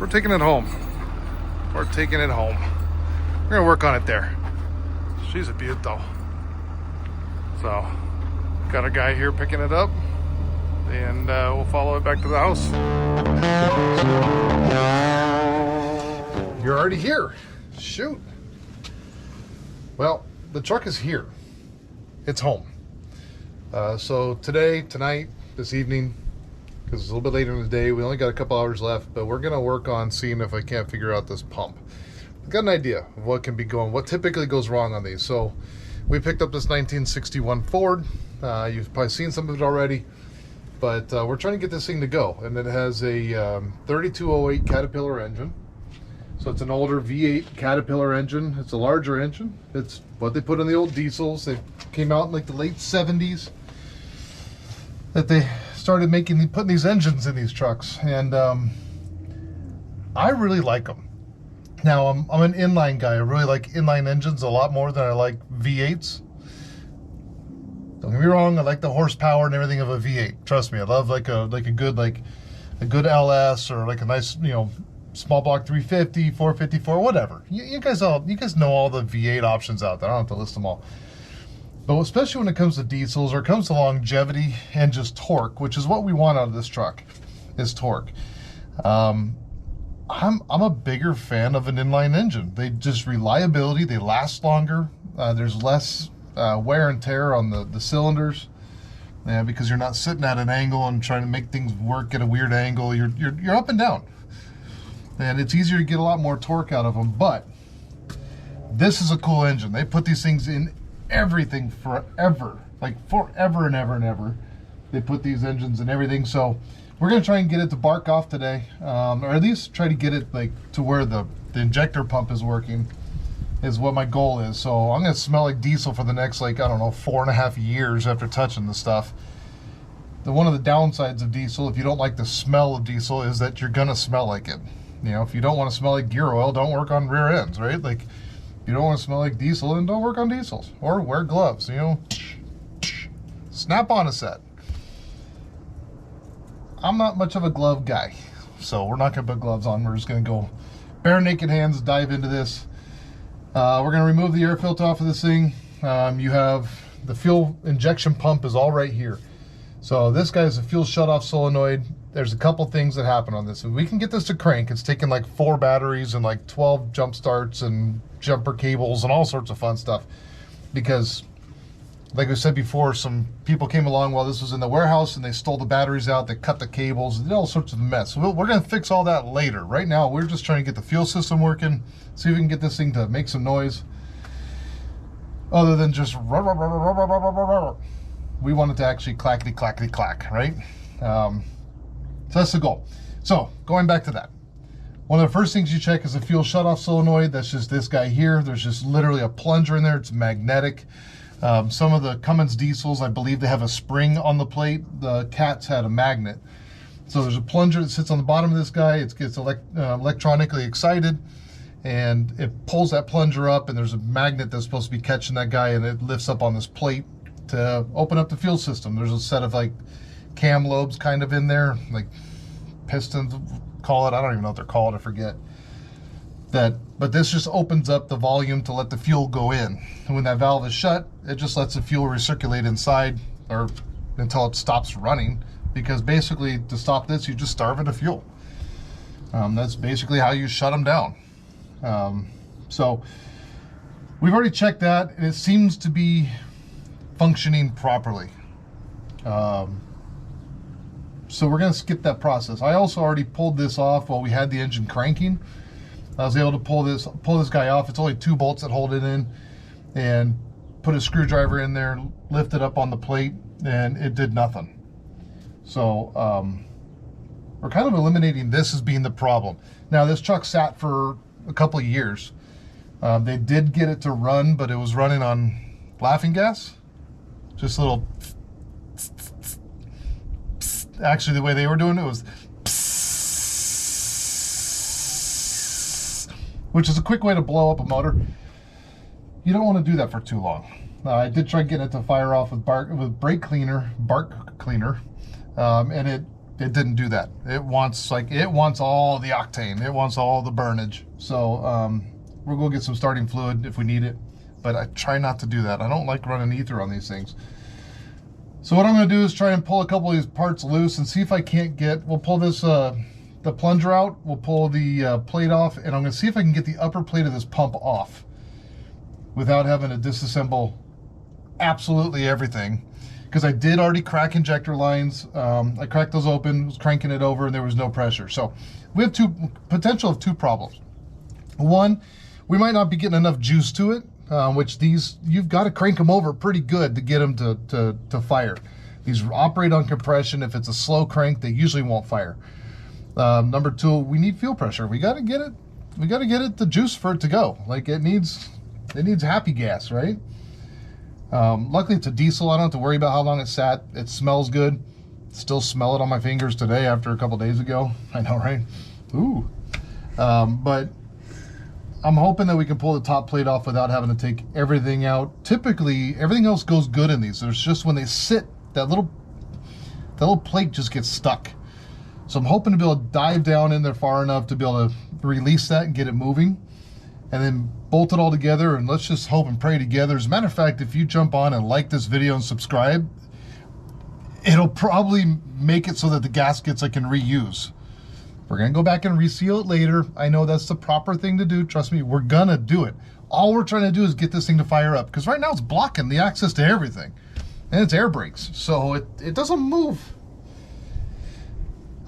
we're taking it home. We're taking it home. We're gonna work on it there. She's a beaut though. So, got a guy here picking it up, and we'll follow it back to the house. You're already here. Shoot. Well, the truck is here. It's home. So today, tonight, this evening, because it's a little bit later in the day, we only got a couple hours left, but we're gonna work on seeing if I can't figure out this pump. I've got an idea of what can be going, what typically goes wrong on these. So we picked up this 1961 Ford. You've probably seen some of it already, but we're trying to get this thing to go. And it has a 3208 Caterpillar engine. So it's an older V8 Caterpillar engine. It's a larger engine. It's what they put in the old diesels. They came out in like the late 70s that they started putting these engines in these trucks. And I really like them. Now, I'm an inline guy. I really like inline engines a lot more than I like V8s. Don't get me wrong, I like the horsepower and everything of a V8. Trust me, I love like a good LS, or like a nice, small block 350, 454, whatever. You guys know all the V8 options out there. I don't have to list them all. But especially when it comes to diesels, or it comes to longevity and just torque, which is what we want out of this truck, is torque. I'm a bigger fan of an inline engine. They just reliability, they last longer. There's less wear and tear on the cylinders, because you're not sitting at an angle and trying to make things work at a weird angle. You're up and down, and it's easier to get a lot more torque out of them. But this is a cool engine. They put these things in everything forever, like forever and ever and ever. They put these engines in everything. So we're gonna try and get it to bark off today, or at least try to get it like to where the injector pump is working, is what my goal is. So I'm gonna smell like diesel for the next, like, I don't know, 4.5 years after touching the stuff. One of the downsides of diesel, if you don't like the smell of diesel, is that you're gonna smell like it. If you don't want to smell like gear oil, don't work on rear ends, right? Like, if you don't want to smell like diesel, then don't work on diesels, or wear gloves. Snap on a set. I'm not much of a glove guy, so we're not going to put gloves on. We're just going to go bare naked hands, dive into this. We're going to remove the air filter off of this thing. You have the fuel injection pump is all right here. So this guy is a fuel shutoff solenoid. There's a couple things that happen on this. If we can get this to crank, it's taking like 4 batteries and like 12 jump starts and jumper cables and all sorts of fun stuff. Because, like I said before, some people came along while this was in the warehouse and they stole the batteries out, they cut the cables, did all sorts of mess. So we're going to fix all that later. Right now, we're just trying to get the fuel system working, see if we can get this thing to make some noise. Other than just we want it to actually clackety clackety clack, right? So that's the goal. So going back to that, one of the first things you check is the fuel shutoff solenoid. That's just this guy here. There's just literally a plunger in there. It's magnetic. Some of the Cummins diesels, I believe they have a spring on the plate. The Cats had a magnet. So there's a plunger that sits on the bottom of this guy. It gets electronically excited, and it pulls that plunger up, and there's a magnet that's supposed to be catching that guy, and it lifts up on this plate to open up the fuel system. There's a set of like cam lobes kind of in there, like pistons, call it. I don't even know what they're called. I forget. But this just opens up the volume to let the fuel go in. And when that valve is shut, it just lets the fuel recirculate inside, or until it stops running. Because basically, to stop this, you just starve it of fuel. That's basically how you shut them down. So we've already checked that, and it seems to be functioning properly. So we're going to skip that process. I also already pulled this off while we had the engine cranking. I was able to pull this guy off. It's only 2 bolts that hold it in, and put a screwdriver in there, lift it up on the plate, and it did nothing. So we're kind of eliminating this as being the problem. Now, this truck sat for a couple of years. They did get it to run, but it was running on laughing gas. Just a little. Actually, the way they were doing it was, which is a quick way to blow up a motor. You don't want to do that for too long. I did try getting it to fire off with bark cleaner, and it it didn't do that. It wants all the octane. It wants all the burnage. So we'll go get some starting fluid if we need it, but I try not to do that. I don't like running ether on these things. So what I'm going to do is try and pull a couple of these parts loose and see if I can't get, we'll pull this, the plunger out, we'll pull the plate off, and I'm going to see if I can get the upper plate of this pump off without having to disassemble absolutely everything. Because I did already crack injector lines. I cracked those open, was cranking it over, and there was no pressure. So we have potential of two problems. One, we might not be getting enough juice to it, which these, you've got to crank them over pretty good to get them to fire. These operate on compression. If it's a slow crank, they usually won't fire. Number two, we need fuel pressure. We got to get it. We got to get it the juice for it to go. Like it needs happy gas, right? Luckily it's a diesel. I don't have to worry about how long it sat. It smells good. Still smell it on my fingers today after a couple days ago. I know, right? Ooh. But I'm hoping that we can pull the top plate off without having to take everything out. Typically, everything else goes good in these. There's just when they sit, that little plate just gets stuck. So I'm hoping to be able to dive down in there far enough to be able to release that and get it moving. And then bolt it all together, and let's just hope and pray together. As a matter of fact, if you jump on and like this video and subscribe, it'll probably make it so that the gaskets I can reuse. We're gonna go back and reseal it later. I know that's the proper thing to do. Trust me, we're gonna do it. All we're trying to do is get this thing to fire up, because right now it's blocking the access to everything. And it's air brakes, so it doesn't move.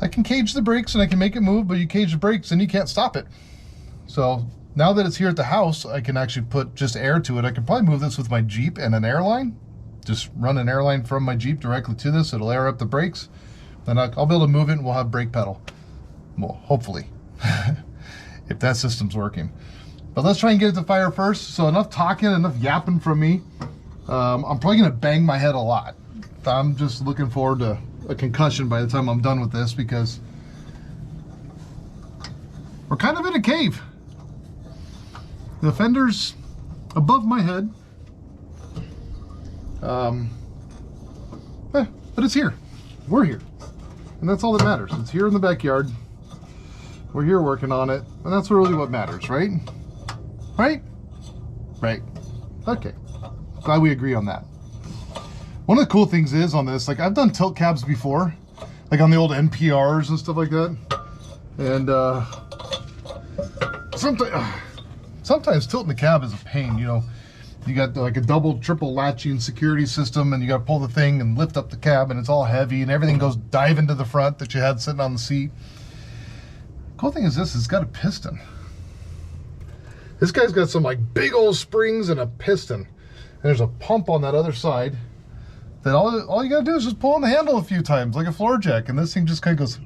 I can cage the brakes and I can make it move, but you cage the brakes and you can't stop it. So now that it's here at the house, I can actually put just air to it. I could probably move this with my Jeep and an airline. Just run an airline from my Jeep directly to this. It'll air up the brakes. Then I'll be able to move it and we'll have brake pedal. Well, hopefully, if that system's working. But let's try and get it to fire first. So enough talking, enough yapping from me. I'm probably gonna bang my head a lot. I'm just looking forward to a concussion by the time I'm done with this, because we're kind of in a cave. The fender's above my head. But it's here. We're here. And that's all that matters. It's here in the backyard. We're here working on it. And that's really what matters, right? Right? Right. Okay. Glad we agree on that. One of the cool things is on this, like I've done tilt cabs before, like on the old NPRs and stuff like that. And sometimes tilting the cab is a pain, you know. You got like a double, triple latching security system, and you got to pull the thing and lift up the cab, and it's all heavy, and everything goes dive into the front that you had sitting on the seat. Cool thing is this, it's got a piston. This guy's got some like big old springs and a piston. And there's a pump on that other side that all you gotta do is just pull on the handle a few times like a floor jack, and this thing just kind of goes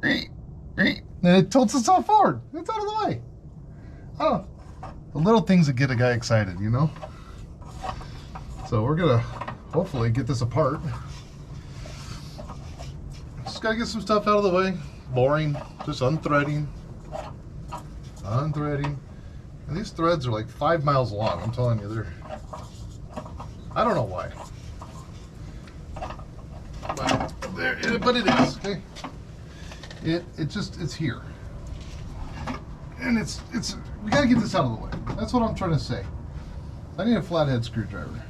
and it tilts itself forward. It's out of the way. Oh, the little things that get a guy excited, you know. So we're gonna hopefully get this apart. Just gotta get some stuff out of the way. Boring, just unthreading. And these threads are like 5 miles long. I'm telling you, I don't know why. But it is, okay? It's here. And we gotta get this out of the way. That's what I'm trying to say. I need a flathead screwdriver.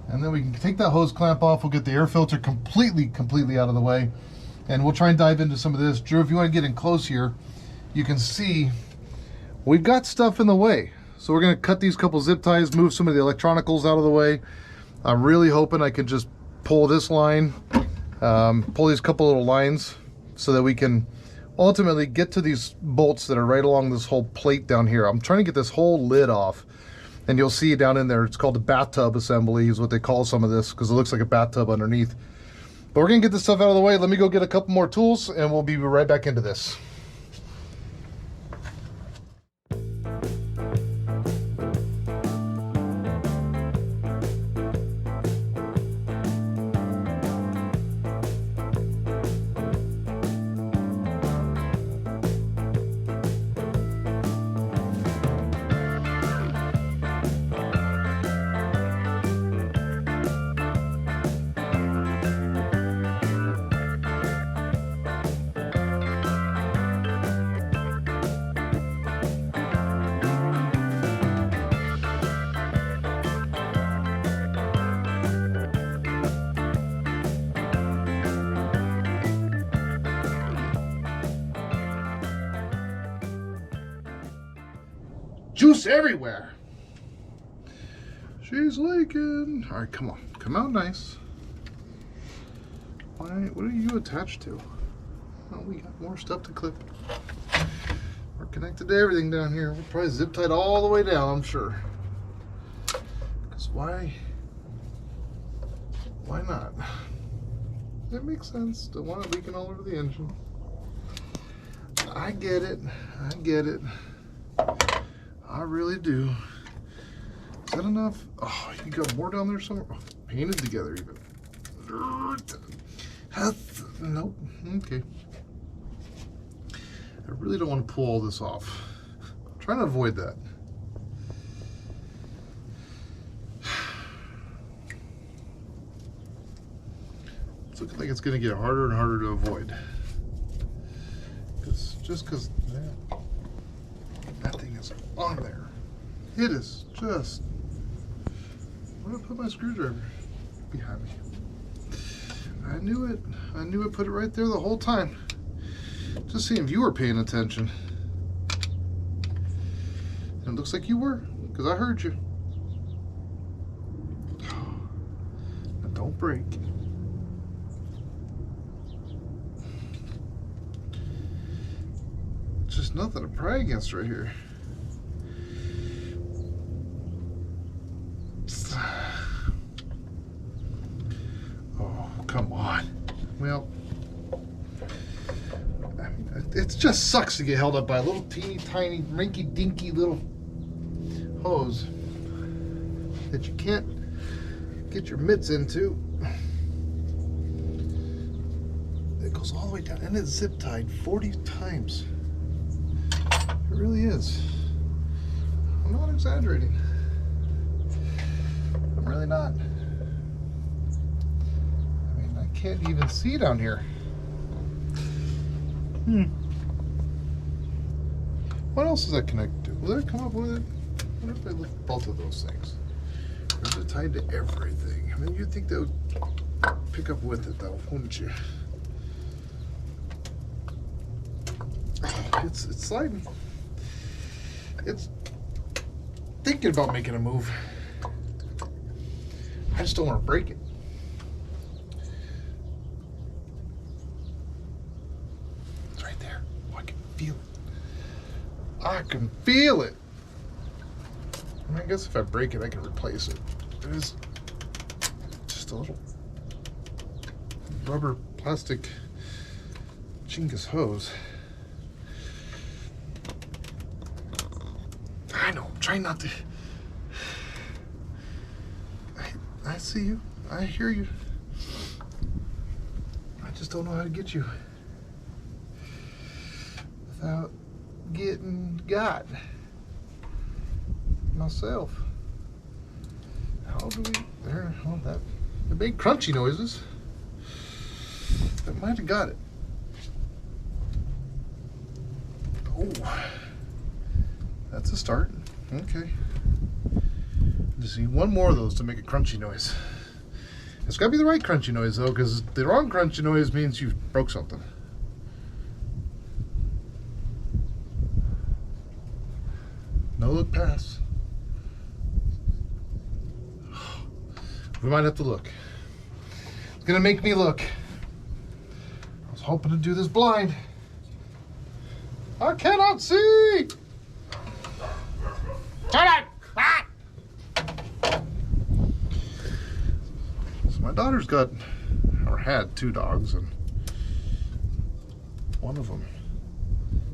And then we can take that hose clamp off. We'll get the air filter completely out of the way. And we'll try and dive into some of this. Drew, if you want to get in close here, you can see we've got stuff in the way. So we're gonna cut these couple zip ties, move some of the electronicals out of the way. I'm really hoping I can just pull this line, pull these couple little lines so that we can ultimately get to these bolts that are right along this whole plate down here. I'm trying to get this whole lid off, and you'll see down in there, it's called the bathtub assembly is what they call some of this, because it looks like a bathtub underneath. But we're gonna get this stuff out of the way. Let me go get a couple more tools and we'll be right back into this. Juice everywhere. She's leaking. All right, come on. Come out nice. Why, what are you attached to? Oh, we got more stuff to clip. We're connected to everything down here. We're probably zip tied all the way down, I'm sure. Because why not? That makes sense. Don't want it leaking all over the engine. I get it. I get it. I really do. Is that enough? Oh, you got more down there somewhere? Oh, painted together even. Nope. Okay. I really don't want to pull all this off. I'm trying to avoid that. It's looking like it's going to get harder and harder to avoid. Just because that thing is on there. It is just... Where did I put my screwdriver? Behind me. I knew it. I knew it. Put it right there the whole time. Just seeing if you were paying attention. And it looks like you were, because I heard you. Now don't break. Just nothing to pry against right here. Oh, come on. Well, I mean, it just sucks to get held up by a little teeny tiny rinky dinky little hose that you can't get your mitts into. It goes all the way down and it's zip tied 40 times. It really is. I'm not exaggerating. I'm really not. I mean, I can't even see down here. What else is that connected to? Will that come up with it? What if I lift both of those things? Or is it tied to everything? I mean, you'd think that would pick up with it though, wouldn't you? It's sliding. It's thinking about making a move. I just don't want to break it. It's right there. Oh, I can feel it. I can feel it. I mean, I guess if I break it, I can replace it. It is just a little rubber plastic Chingus hose. I know, I'm trying not to. I see you. I hear you. I just don't know how to get you without getting got myself. How do we? There. Oh, that. It made crunchy noises. I might have got it. Oh, that's a start. Okay. Just need one more of those to make a crunchy noise. It's gotta be the right crunchy noise though, because the wrong crunchy noise means you broke something. No look pass. We might have to look. It's gonna make me look. I was hoping to do this blind. I cannot see! Shut up! So my daughter's got, or had, 2 dogs, and one of them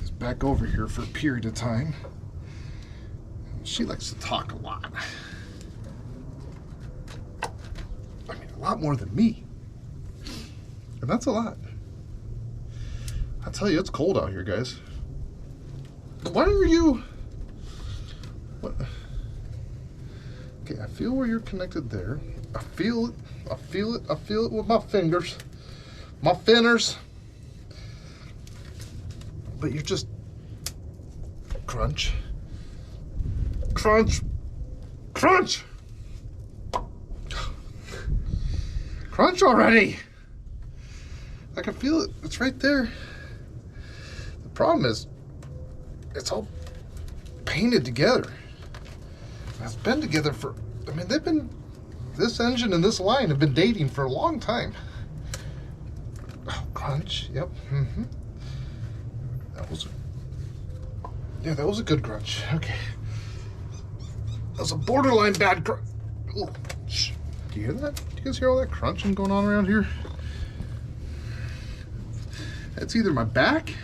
is back over here for a period of time. She likes to talk a lot. I mean, a lot more than me. And that's a lot. I tell you, it's cold out here, guys. Why are you... What? Okay, I feel where you're connected there. I feel it. I feel it. I feel it with my fingers. My finners. But you're just... Crunch. Crunch. Crunch! Crunch already! I can feel it. It's right there. The problem is, it's all painted together. It's been together for, I mean, this engine and this line have been dating for a long time. Oh, crunch, yep. That was a good crunch. Okay. That was a borderline bad crunch. Oh, do you hear that? Do you guys hear all that crunching going on around here? It's either my back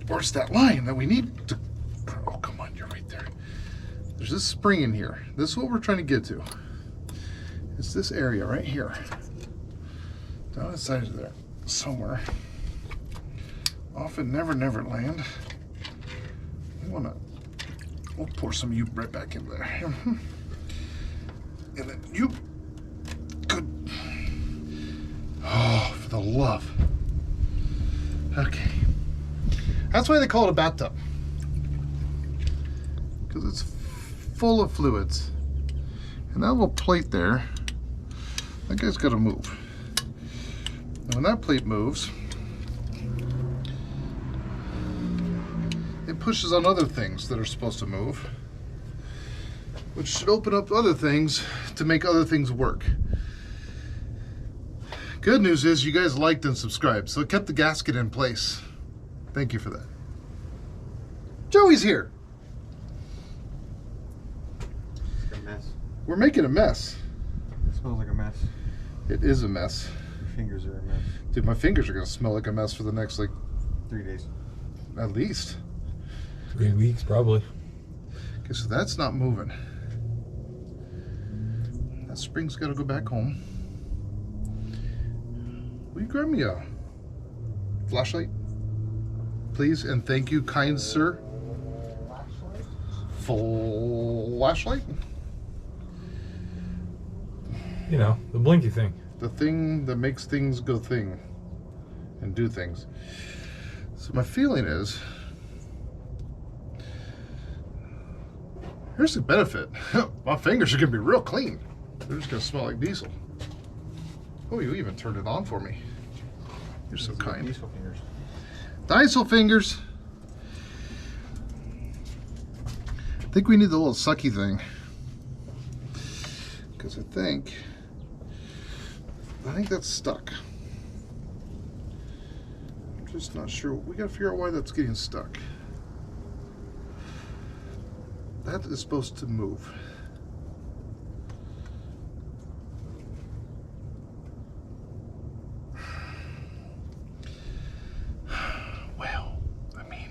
or it's that line that we need to. Oh, come on, you're right there. There's this spring in here. This is what we're trying to get to. It's this area right here. Down the side of there, somewhere. Off in Never Never Land. We'll pour some of you right back in there. And then you could. Oh, for the love. Okay. That's why they call it a bathtub. Because it's full of fluids. And that little plate there, that guy's got to move. And when that plate moves, it pushes on other things that are supposed to move, which should open up other things to make other things work. Good news is you guys liked and subscribed, so it kept the gasket in place. Thank you for that. Joey's here. It's like a mess. We're making a mess. It smells like a mess. It is a mess. Your fingers are a mess. Dude, my fingers are gonna smell like a mess for the next, like, 3 days. at least. 3 weeks, probably. Okay, so that's not moving. That spring's gotta go back home. Will you grab me a flashlight, please? And thank you, kind sir. Flashlight? You know, the blinky thing. The thing that makes things go thing and do things. So my feeling is, here's the benefit. My fingers are gonna be real clean. They're just gonna smell like diesel. Oh, you even turned it on for me. You're so kind. Diesel fingers. Diesel fingers. I think we need the little sucky thing. Because I think that's stuck. I'm just not sure. We gotta figure out why that's getting stuck. That is supposed to move. Well, I mean,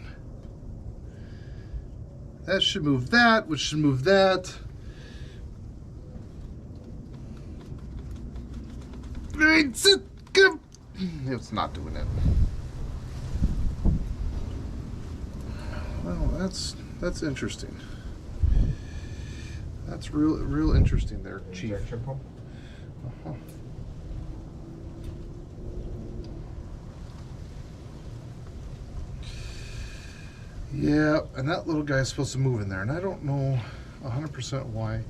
that should move that, which should move that. It's not doing it. Well, that's interesting. That's real interesting there, Chief. Injection pump? Uh-huh. Yeah, and that little guy is supposed to move in there, and I don't know 100% why.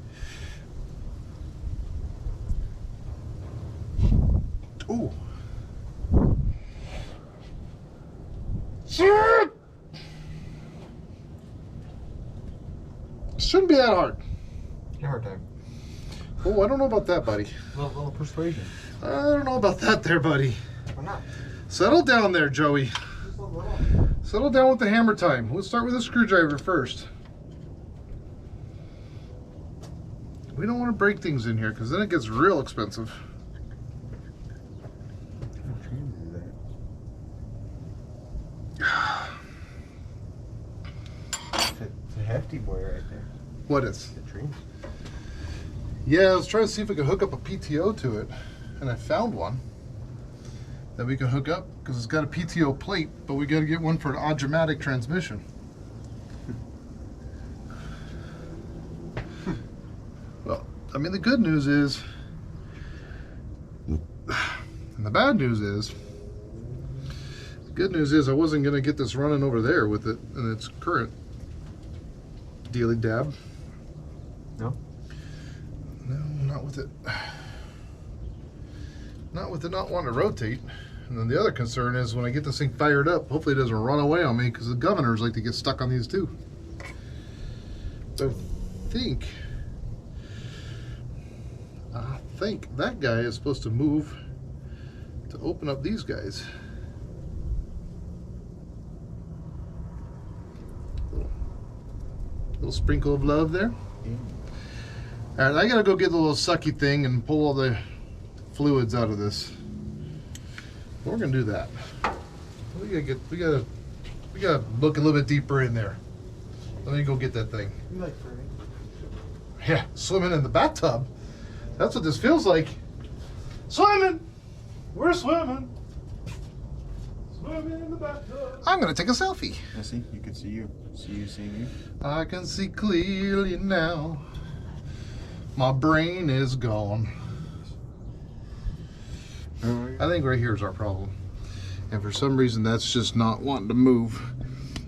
Ooh. Shouldn't be that hard. A hard time. Oh, I don't know about that, buddy. Little persuasion. I don't know about that there, buddy. Why not? Settle down there, Joey. Just a little. Settle down with the hammer time. Let's start with a screwdriver first. We don't want to break things in here because then it gets real expensive. It's a hefty boy right there. What is? The tree. Yeah, I was trying to see if I could hook up a PTO to it, and I found one that we can hook up because it's got a PTO plate, but we got to get one for an automatic transmission. Well, I mean, the good news is, and the bad news is, the good news is I wasn't going to get this running over there with it in its current dealy dab. No? No, not with it. Not with it not wanting to rotate. And then the other concern is when I get this thing fired up, hopefully it doesn't run away on me because the governors like to get stuck on these too. I think that guy is supposed to move to open up these guys. Little sprinkle of love there. All right, I gotta go get the little sucky thing and pull all the fluids out of this. We're gonna do that. We gotta look a little bit deeper in there. Let me go get that thing. You like swimming? Yeah, swimming in the bathtub. That's what this feels like. Swimming! We're swimming. Swimming in the bathtub. I'm gonna take a selfie. I see. You can see you. See you seeing you. I can see clearly now. My brain is gone. I think right here is our problem. And for some reason that's just not wanting to move.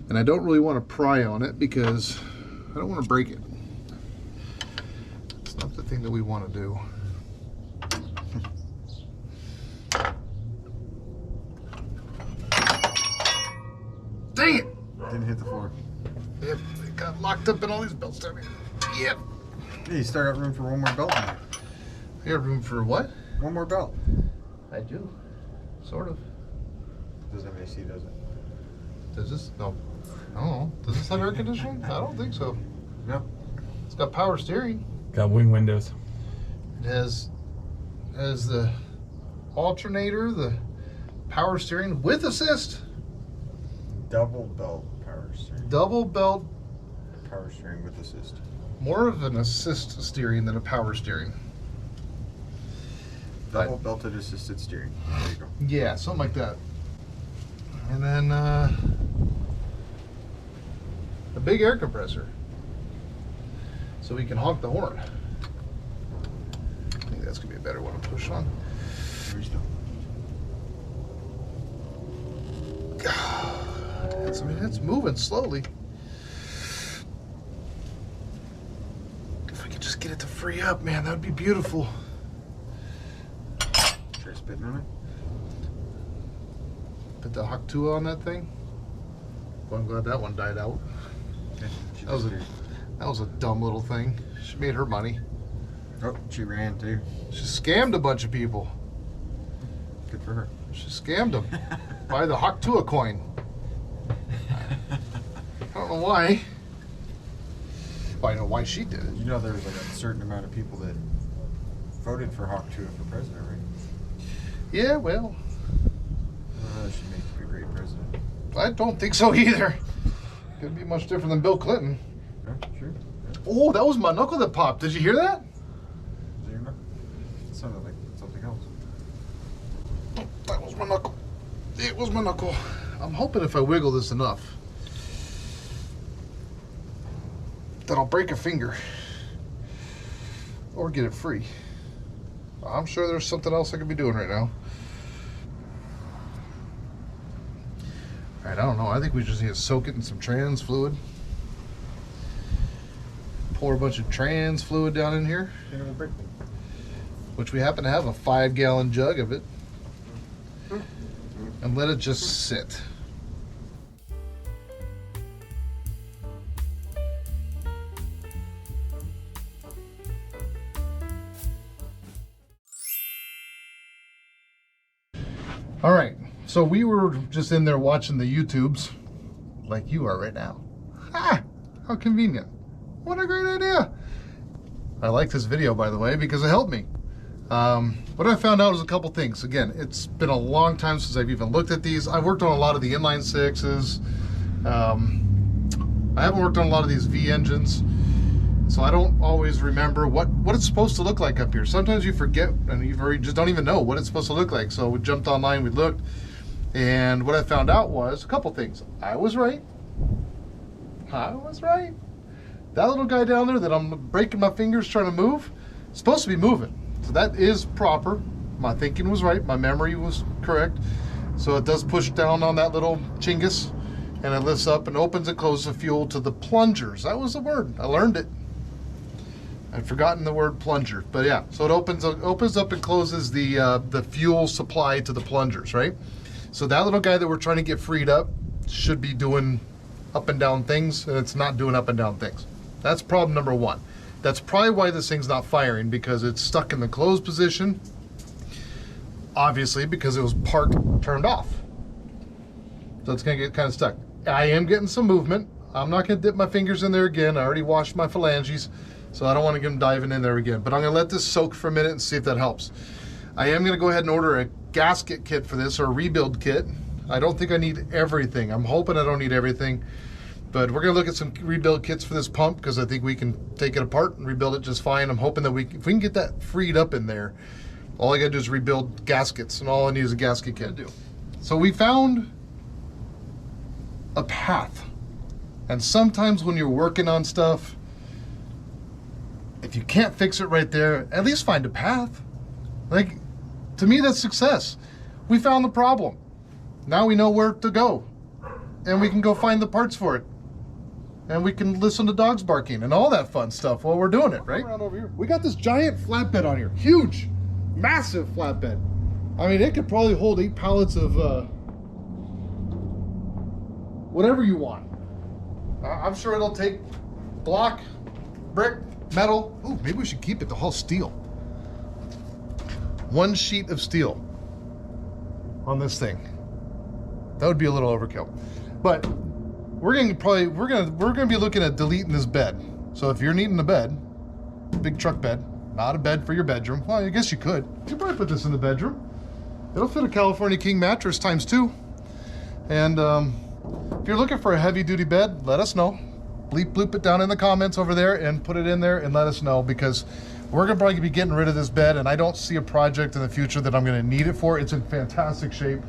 And I don't really want to pry on it because I don't want to break it. It's not the thing that we want to do. Dang it! Didn't hit the floor. Yep, it got locked up in all these belts down here. Yep. Hey, you still got room for one more belt in there. I got room for what? One more belt. I do. Sort of. Doesn't have AC, does it? Does this? No. I don't know. Does this have air conditioning? I don't think so. No. It's got power steering. Got wing windows. It has the alternator, the power steering with assist. Double belt power steering. Double belt, Power steering with assist. more of an assist steering than a power steering. Double belted assisted steering. There you go. Yeah, something like that. And then a big air compressor, so we can honk the horn. I think that's gonna be a better one to push on. Where's the... It's moving slowly. If we could just get it to free up, man, that would be beautiful. Try spitting on it? Put the Hawk 2 on that thing. Well, I'm glad that one died out. Okay, she That was a disappeared. that was a dumb little thing. She made her money. Oh, she ran too. She scammed a bunch of people. Good for her. She scammed them. Buy the Hawk 2 coin. I don't know why. Well, I know why she did it. You know there was like a certain amount of people that voted for Hawk 2 for president, right? Yeah, well, She makes a great president. I don't think so either. Could be much different than Bill Clinton. Yeah, sure. Yeah. Oh, that was my knuckle that popped. Did you hear that? Is that your knuckle? It sounded like something else. That was my knuckle. It was my knuckle. I'm hoping if I wiggle this enough that I'll break a finger or get it free. I'm sure there's something else I could be doing right now. All right, I don't know. I think we just need to soak it in some trans fluid. Pour a bunch of trans fluid down in here, Think it'll break me. which we happen to have a 5-gallon jug of it, and let it just sit. All right, so we were just in there watching the YouTubes, like you are right now. Ah, how convenient. What a great idea. I like this video, by the way, because it helped me. What I found out is a couple things. Again, it's been a long time since I've even looked at these. I've worked on a lot of the inline sixes. I haven't worked on a lot of these V engines, so I don't always remember what it's supposed to look like up here. Sometimes you forget and you just don't even know what it's supposed to look like. So we jumped online, we looked, and what I found out was a couple things. I was right. That little guy down there that I'm breaking my fingers trying to move, is supposed to be moving. So that is proper. My thinking was right. My memory was correct. So it does push down on that little chingus, and it lifts up and opens and closes the fuel to the plungers. That was the word. I learned it. I've forgotten the word plunger, but yeah. So it opens up and closes the fuel supply to the plungers, right? So that little guy that we're trying to get freed up should be doing up and down things, and it's not doing up and down things. That's problem number one. That's probably why this thing's not firing, because it's stuck in the closed position. Obviously, because it was parked, turned off. So it's gonna get kind of stuck. I am getting some movement. I'm not gonna dip my fingers in there again. I already washed my phalanges, so I don't want to get them diving in there again. But I'm gonna let this soak for a minute and see if that helps. I am gonna go ahead and order a gasket kit for this, or a rebuild kit. I don't think I need everything. I'm hoping I don't need everything. But we're gonna look at some rebuild kits for this pump, because I think we can take it apart and rebuild it just fine. I'm hoping that if we can get that freed up in there, all I gotta do is rebuild gaskets, and all I need is a gasket kit to do. So we found a path. And sometimes when you're working on stuff, if you can't fix it right there, at least find a path. Like, to me, that's success. We found the problem. Now we know where to go. And we can go find the parts for it. And we can listen to dogs barking and all that fun stuff while we're doing it, right? Around over here. We got this giant flatbed on here. Huge, massive flatbed. I mean, it could probably hold 8 pallets of whatever you want. I'm sure it'll take block, brick, metal. Ooh, maybe we should keep it to haul steel. 1 sheet of steel on this thing. That would be a little overkill. But we're gonna be looking at deleting this bed. So if you're needing a bed, big truck bed, not a bed for your bedroom. Well, I guess you could. You could probably put this in the bedroom. It'll fit a California King mattress ×2. And if you're looking for a heavy duty bed, let us know. Bleep bloop it down in the comments over there and put it in there and let us know, because we're gonna probably be getting rid of this bed, and I don't see a project in the future that I'm gonna need it for. It's in fantastic shape.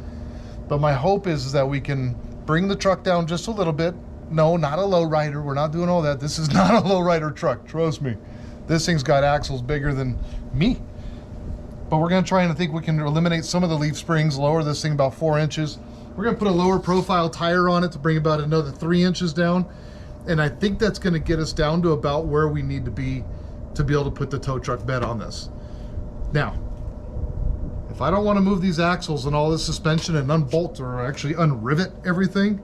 But my hope is that we can bring the truck down just a little bit. No, not a lowrider. We're not doing all that. This is not a lowrider truck, trust me. This thing's got axles bigger than me. But we're gonna try and think we can eliminate some of the leaf springs, lower this thing about 4 inches. We're gonna put a lower profile tire on it to bring about another 3 inches down. And I think that's gonna get us down to about where we need to be able to put the tow truck bed on this. Now, if I don't wanna move these axles and all this suspension and unbolt or actually unrivet everything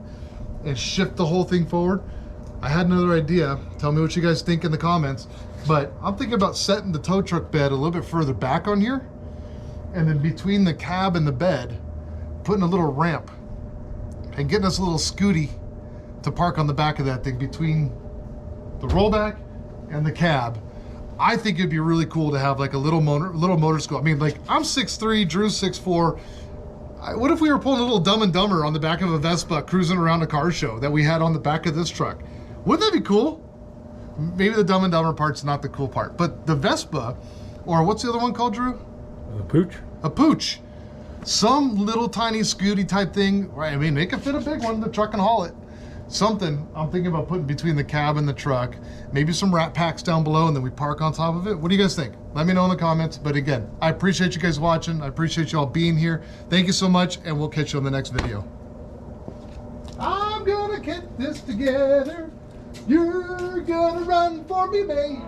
and shift the whole thing forward, I had another idea. Tell me what you guys think in the comments. But I'm thinking about setting the tow truck bed a little bit further back on here, and then between the cab and the bed, putting a little ramp and getting us a little scooty to park on the back of that thing between the rollback and the cab. I think it'd be really cool to have like a little motor school. I mean, like, I'm 6'3", Drew's 6'4". What if we were pulling a little Dumb and Dumber on the back of a Vespa cruising around a car show that we had on the back of this truck? Wouldn't that be cool? Maybe the Dumb and Dumber part's not the cool part, but the Vespa, or what's the other one called, Drew? A pooch? A pooch. Some little tiny scooty type thing, right? I mean, it could fit a big one, the truck can haul it. Something I'm thinking about putting between the cab and the truck, maybe some wrap packs down below, and then we park on top of it. What do you guys think? Let me know in the comments. But again, I appreciate you guys watching. I appreciate you all being here. Thank you so much, and we'll catch you on the next video. I'm gonna get this together. You're gonna run for me, baby.